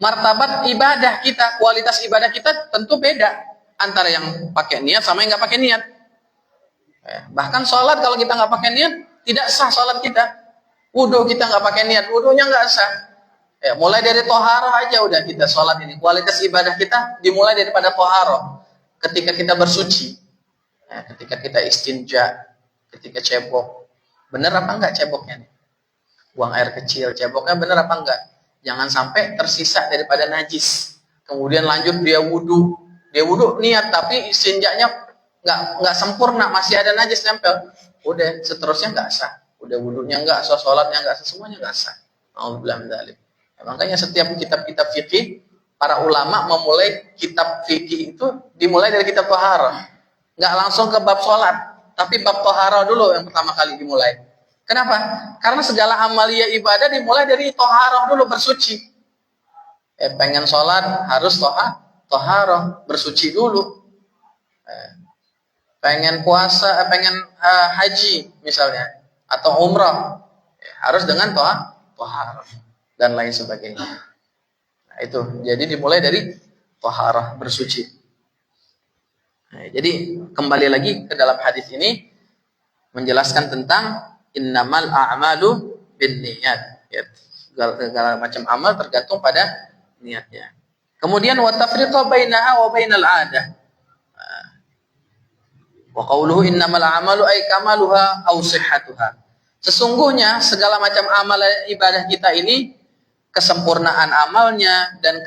martabat ibadah kita, kualitas ibadah kita tentu beda antara yang pakai niat sama yang nggak pakai niat. Bahkan sholat kalau kita nggak pakai niat tidak sah sholat kita. Wudu kita nggak pakai niat, wudunya nggak sah. Ya, mulai dari toharoh aja udah kita sholat ini. Kualitas ibadah kita dimulai daripada toharoh. Ketika kita bersuci, ya, ketika kita istinja, ketika cebok, bener apa enggak ceboknya nih? Buang air kecil, ceboknya bener apa enggak? Jangan sampai tersisa daripada najis. Kemudian lanjut dia wudhu niat tapi istinjanya nggak sempurna, masih ada najis nempel. Udah seterusnya nggak sah. Udah wudhunya nggak sah, sholatnya nggak sah, semuanya nggak sah. Alhamdulillah min dzalik. Makanya setiap kitab-kitab fikih, para ulama memulai kitab fikih itu dimulai dari kitab toharoh. Nggak langsung ke bab sholat, tapi bab toharoh dulu yang pertama kali dimulai. Kenapa? Karena segala amaliyah ibadah dimulai dari toharoh dulu, bersuci. Pengen sholat harus toharoh, bersuci dulu. Pengen puasa, pengen haji misalnya, atau umrah, harus dengan toharoh. Dan lain sebagainya. Nah, itu jadi dimulai dari taharah, bersuci. Nah, jadi kembali lagi ke dalam hadis ini menjelaskan tentang innamal a'malu binniyat. Ya, segala macam amal tergantung pada niatnya. Kemudian wa tafriqa bainaha wa bainal 'adah. Wa qawluhu innamal a'malu ay kamaluha aw sihhatuha. Sesungguhnya segala macam amal ibadah kita ini, kesempurnaan amalnya dan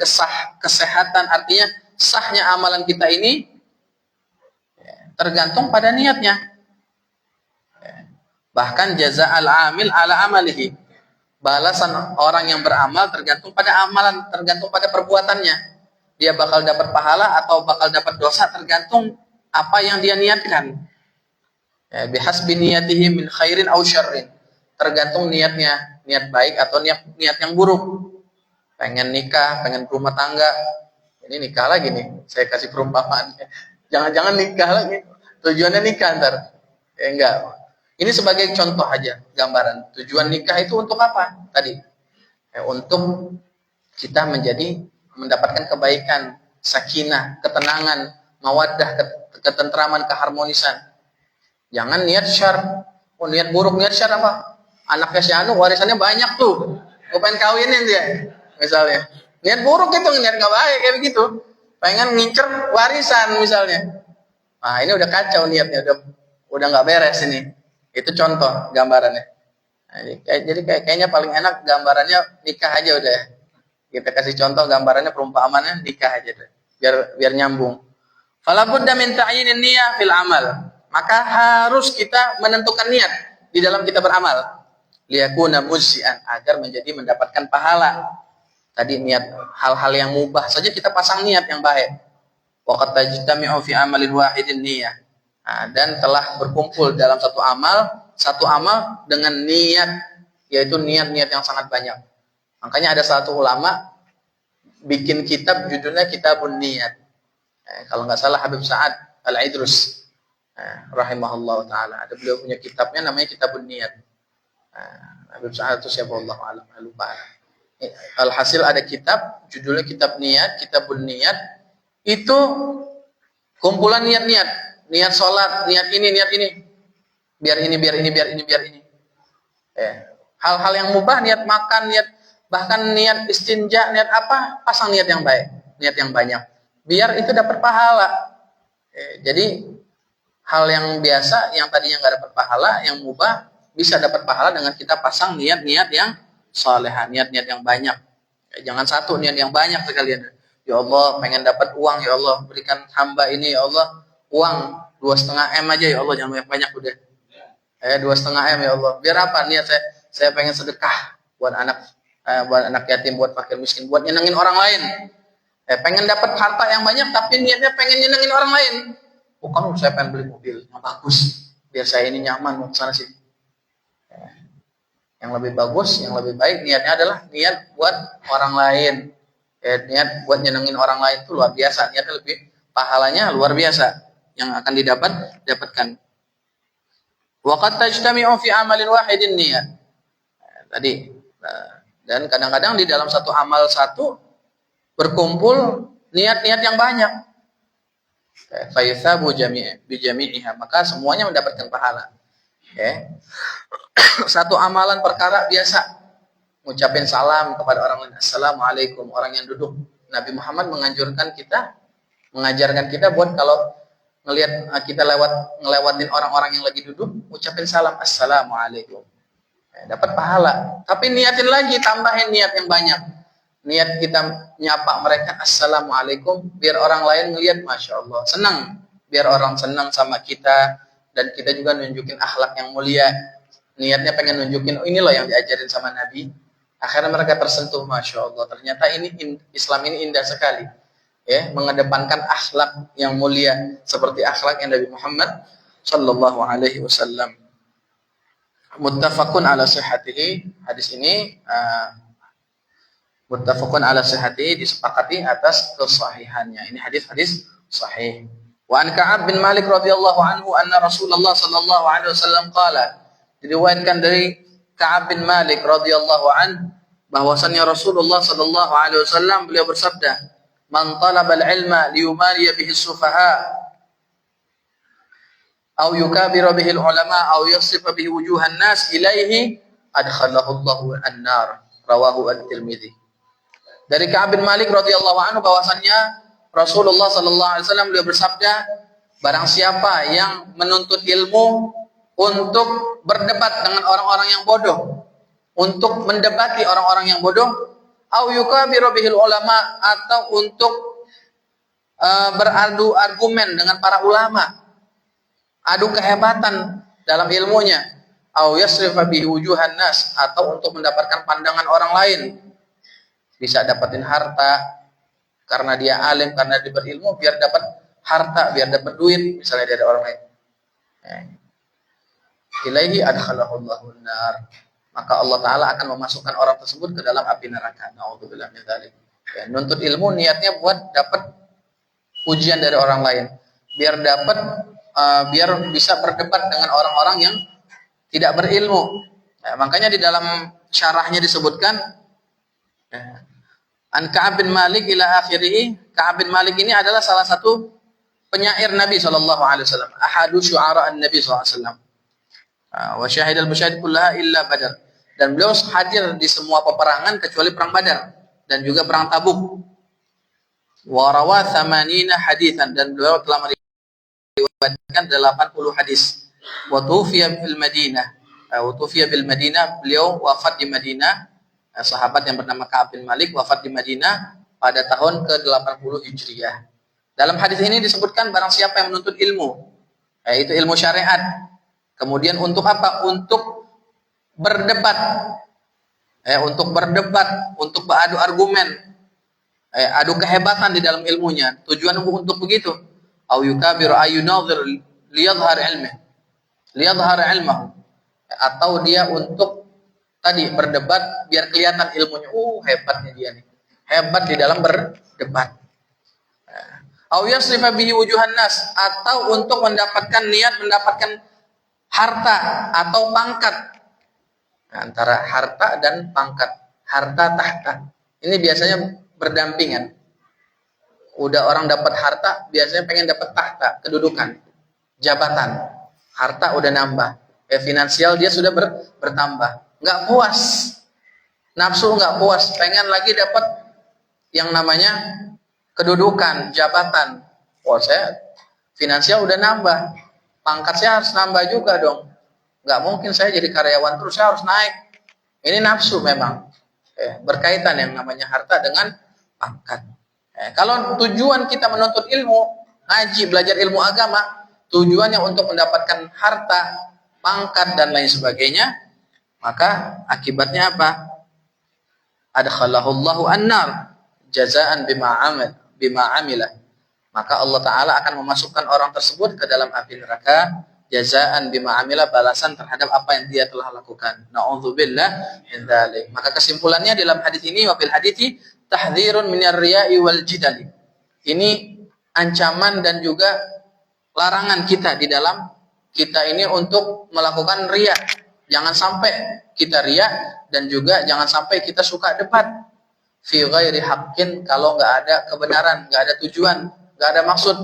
kesehatan, artinya sahnya amalan kita ini tergantung pada niatnya. Bahkan jaza'al amil ala amalihi, balasan orang yang beramal tergantung pada amalan, tergantung pada perbuatannya. Dia bakal dapat pahala atau bakal dapat dosa tergantung apa yang dia niatkan. Bihasbi niyatihi min khairin aw syarrin, tergantung niatnya, niat baik atau niat yang buruk. Pengen nikah, pengen berumah tangga, ini nikah lagi nih, saya kasih perumpamaan, jangan nikah lagi, tujuannya nikah ntar, enggak, ini sebagai contoh aja, gambaran, tujuan nikah itu untuk apa tadi? Untuk kita mendapatkan kebaikan, sakinah, ketenangan, mawaddah, ketentraman, keharmonisan. Jangan niat syar, niat buruk, niat syar apa? Anaknya si Anu warisannya banyak tuh, gue pengen kawinin dia. Misalnya, niat buruk itu, niat nggak baik kayak begitu. Pengen ngincer warisan misalnya. Nah, ini udah kacau niatnya, udah nggak beres ini. Itu contoh gambarannya. Nah, jadi kayaknya paling enak gambarannya nikah aja udah. Kita kasih contoh gambarannya, perumpamannya nikah aja deh. Biar nyambung. Fala budda min ta'yinin niyyah fil amal. Maka harus kita menentukan niat di dalam kita beramal. Liyakuna muzzi'an, agar mendapatkan pahala. Tadi niat hal-hal yang mubah saja kita pasang niat yang baik. Waqad tajtami'u fi amalin wahidin niyyah. Nah, dan telah berkumpul dalam satu amal dengan niat, yaitu niat-niat yang sangat banyak. Makanya ada satu ulama bikin kitab judulnya Kitabun Niyat. Kalau nggak salah Habib Sa'ad Al-Idrus rahimahullah taala. Ada beliau punya kitabnya namanya Kitabun Niyat. Habib Sa'ad itu siapa, Allah alam, lupa. Alhasil ada kitab judulnya Kitab Niyat, Kitabun Niyat. Itu kumpulan niat-niat, niat sholat, niat ini, biar ini. Hal-hal yang mubah, niat makan, niat bahkan niat istinja, niat apa, pasang niat yang baik, niat yang banyak, biar itu dapat pahala. Jadi hal yang biasa, yang tadinya nggak dapat pahala, yang mubah bisa dapat pahala dengan kita pasang niat-niat yang salehah, niat-niat yang banyak. Jangan satu niat yang banyak sekalian. Ya Allah, pengen dapat uang, ya Allah, berikan hamba ini, ya Allah, uang 2,5 M aja, ya Allah, jangan banyak-banyak udah. 2,5 M, ya Allah. Biar apa? Niat saya pengen sedekah buat anak yatim, buat fakir miskin, buat nyenengin orang lain. Pengen dapat harta yang banyak, tapi niatnya pengen nyenengin orang lain. Bukan, saya pengen beli mobil yang bagus, biar saya ini nyaman mau sana sini. Yang lebih bagus, yang lebih baik niatnya adalah niat buat orang lain. Niat buat nyenengin orang lain itu luar biasa. Niatnya lebih, pahalanya luar biasa yang akan didapatkan. Wa qad tajtami'u fi amalin wahidin niyyah. Tadi, dan kadang-kadang di dalam satu amal satu berkumpul niat-niat yang banyak. Fa yusabu bi jami'iha, maka semuanya mendapatkan pahala. Satu amalan perkara biasa, ngucapin salam kepada orang lain, assalamualaikum, orang yang duduk. Nabi Muhammad menganjurkan kita, mengajarkan kita buat kalau ngelihat kita ngelewatin orang-orang yang lagi duduk, ucapin salam, assalamualaikum. Dapat pahala. Tapi niatin lagi, tambahin niat yang banyak. Niat kita nyapa mereka, assalamualaikum, biar orang lain ngelihat, masya Allah, senang. Biar orang senang sama kita, dan kita juga nunjukin akhlak yang mulia. Niatnya pengen nunjukin, oh, ini loh yang diajarin sama Nabi. Akhirnya mereka tersentuh, masya Allah. Ternyata ini Islam ini indah sekali, ya, mengedepankan akhlak yang mulia seperti akhlak yang Nabi Muhammad Sallallahu Alaihi Wasallam. Muttafaqun ala sihhatihi. Hadis ini muttafaqun ala sihhatihi, disepakati atas kesahihannya. Ini hadis sahih. Wa an Ka'ab bin Malik radhiyallahu anhu anna Rasulullah sallallahu alaihi wasallam qala. Diriwayatkan dari Ka'ab bin Malik radhiyallahu anhu bahwasanya Rasulullah sallallahu alaihi wasallam beliau bersabda, "Man talaba al-ilma liyumariya bihi as-sufaha aw yukabira bihi al-ulama aw yasifa bihi wujuhan nas ilaihi adkhalahu Allahu an-nar." Rawahu at-Tirmidzi. Dari Ka'ab bin Malik radhiyallahu anhu bahwasanya Rasulullah sallallahu alaihi wasallam beliau bersabda, barang siapa yang menuntut ilmu untuk berdebat dengan orang-orang yang bodoh, untuk mendebati orang-orang yang bodoh, au yukabiru bihil ulama, atau untuk beradu argumen dengan para ulama, adu kehebatan dalam ilmunya, au yasrifa bihi wujuhan nas, atau untuk mendapatkan pandangan orang lain, bisa dapatin harta karena dia alim, karena dia berilmu, biar dapat harta, biar dapat duit misalnya dari orang lain. Ilaihi adkhalahu Allahun nar, maka Allah Ta'ala akan memasukkan orang tersebut ke dalam api neraka. Na'udzubillah min dzalik. Ya, nuntut ilmu niatnya buat dapat ujian dari orang lain, biar dapat biar bisa berdebat dengan orang-orang yang tidak berilmu. Ya, makanya di dalam syarahnya disebutkan an Ka'ab bin Malik ila akhirih. Ka'ab bin Malik ini adalah salah satu penyair Nabi SAW, ahadu syu'ara an-Nabi SAW. Wa syahidal musyahid kullaha illa Badar. Dan beliau hadir di semua peperangan kecuali perang Badar dan juga perang Tabuk. Wa rawa 80 haditsan, dan beliau telah meriwayatkan 80 hadis. Wa tufiya bil Madinah. Wa tufiya bil Madinah, beliau wafat di Madinah. Sahabat yang bernama Ka'ab bin Malik wafat di Madinah pada tahun ke-80 Hijriah. Dalam hadis ini disebutkan barang siapa yang menuntut ilmu, yaitu ilmu syariat, kemudian untuk apa? Untuk berdebat, untuk beradu argumen, adu kehebatan di dalam ilmunya. Tujuan untuk begitu. Au yukabiru ayunadhir liyadhhar ilmahu. Atau dia untuk tadi berdebat biar kelihatan ilmunya. Hebatnya dia nih. Hebat di dalam berdebat. Au yasrifa bihi wujuhan nas, atau untuk mendapatkan harta atau pangkat. Antara harta dan pangkat, harta tahta. Ini biasanya berdampingan. Udah orang dapat harta, biasanya pengen dapat tahta, kedudukan, jabatan. Harta udah nambah, finansial dia sudah bertambah. Nggak puas, nafsu nggak puas, pengen lagi dapat yang namanya kedudukan, jabatan. Saya finansial udah nambah, pangkat saya harus nambah juga dong. Nggak mungkin saya jadi karyawan terus, saya harus naik. Ini nafsu memang. Berkaitan yang namanya harta dengan pangkat. Kalau tujuan kita menuntut ilmu, ngaji, belajar ilmu agama, tujuannya untuk mendapatkan harta, pangkat, dan lain sebagainya, maka akibatnya apa? Adkhalahu Allahu an-nar jazaan bima amilah. Maka Allah Ta'ala akan memasukkan orang tersebut ke dalam api neraka, jazaan bima amilah, balasan terhadap apa yang dia telah lakukan. Na'udzubillah min dzalik. Maka kesimpulannya dalam hadis ini, wa fil hadithi tahdzirun minar riya'i wal jidali. Ini ancaman dan juga larangan kita di dalam kita ini untuk melakukan riya. Jangan sampai kita riya, dan juga jangan sampai kita suka debat fi ghairi haqqin, kalau nggak ada kebenaran, nggak ada tujuan, nggak ada maksud.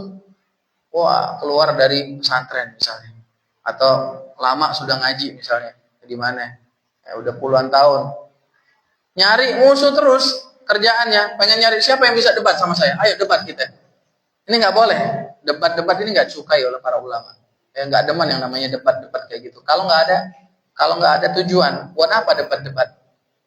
Wah, keluar dari pesantren misalnya, atau lama sudah ngaji misalnya, di mana? Udah puluhan tahun, Nyari musuh terus kerjaannya, pengen nyari siapa yang bisa debat sama saya. Ayo debat kita. Ini nggak boleh. Debat-debat ini nggak disukai oleh para ulama. Ya nggak demen yang namanya debat-debat kayak gitu. Kalau nggak ada tujuan, buat apa debat-debat?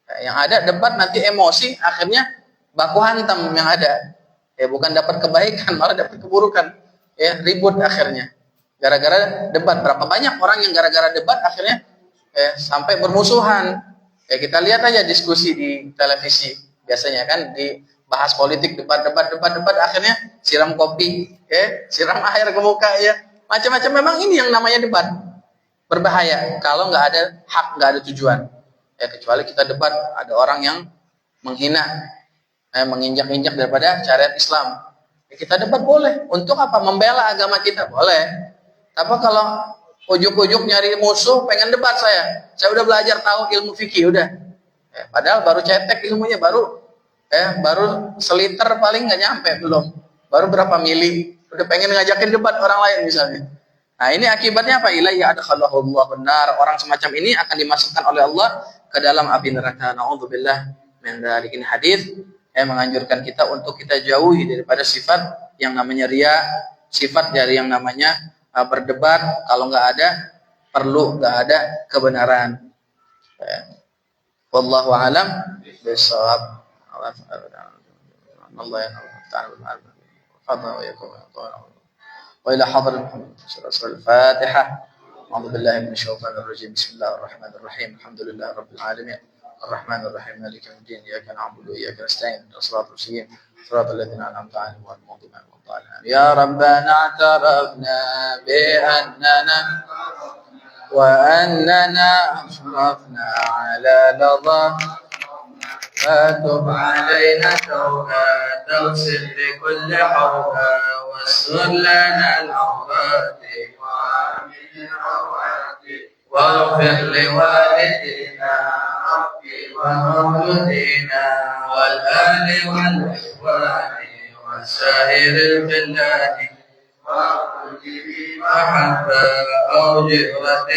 Ya, yang ada debat nanti emosi, akhirnya baku hantam yang ada. Ya bukan dapat kebaikan, malah dapat keburukan. Ya ribut akhirnya. Gara-gara debat. Berapa banyak orang yang gara-gara debat akhirnya sampai bermusuhan. Ya kita lihat aja diskusi di televisi biasanya kan dibahas politik debat akhirnya siram kopi, siram air ke muka ya macam-macam. Memang ini yang namanya debat berbahaya kalau nggak ada hak, nggak ada tujuan. Ya kecuali kita debat ada orang yang menghina, menginjak-injak daripada syariat Islam. Ya, kita debat boleh. Untuk apa? Membela agama kita boleh. Tapi kalau ujuk-ujuk nyari musuh, pengen debat saya udah belajar tahu ilmu fikih udah. Padahal baru cetek ilmunya, baru seliter paling nggak nyampe, belum. Baru berapa mili, udah pengen ngajakin debat orang lain misalnya. Nah ini akibatnya apa? Ilaihi adkhalahu Allahu nar. Orang semacam ini akan dimasukkan oleh Allah ke dalam api neraka. Nauzubillah min dzalik. Ini hadis yang menganjurkan kita untuk kita jauhi daripada sifat yang namanya riya, sifat dari yang namanya berdebat kalau nggak ada kebenaran. Wallahu a'lam bishawab. Allah ya ta'ala fadha wa yakum wa ila hadrat surah al-Fatihah. A'udzu billahi minasy syaithanir rajim. Bismillahirrahmanirrahim. Alhamdulillahi rabbil alamin. الرحمن الرحيم مالك يوم الدين إياك نعبد وإياك نستعين صراط المستقيم صراط الذين أنعمت عليهم غير المغضوب عليهم ولا الضالين. يا ربنا اعترفنا وأننا أشرفنا على لظى فتب علينا توبة تغسل لكل حوبة واستر لنا العورات واغفر لوالدينا ومولودينا والآل والإخوان وسائر البلاد محبة أو جهرة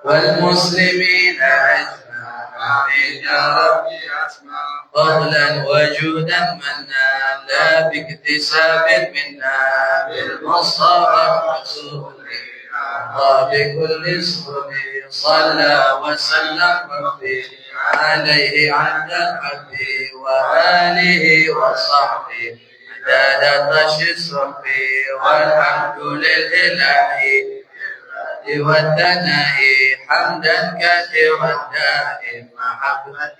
والمسلمين أجمعين يا ربي فضلا وجودا منا لا باكتساب منا بالمصطفى رسول الله بكل سر صلى وسلم ربي عليه عند الحبي وآله وصحبه عدد تشيس ربي والحمد لله والثناء حمدا كثيرا دائما محبة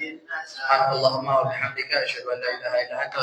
اللهم وبحمدك أشهد أن لا إله إلا أنت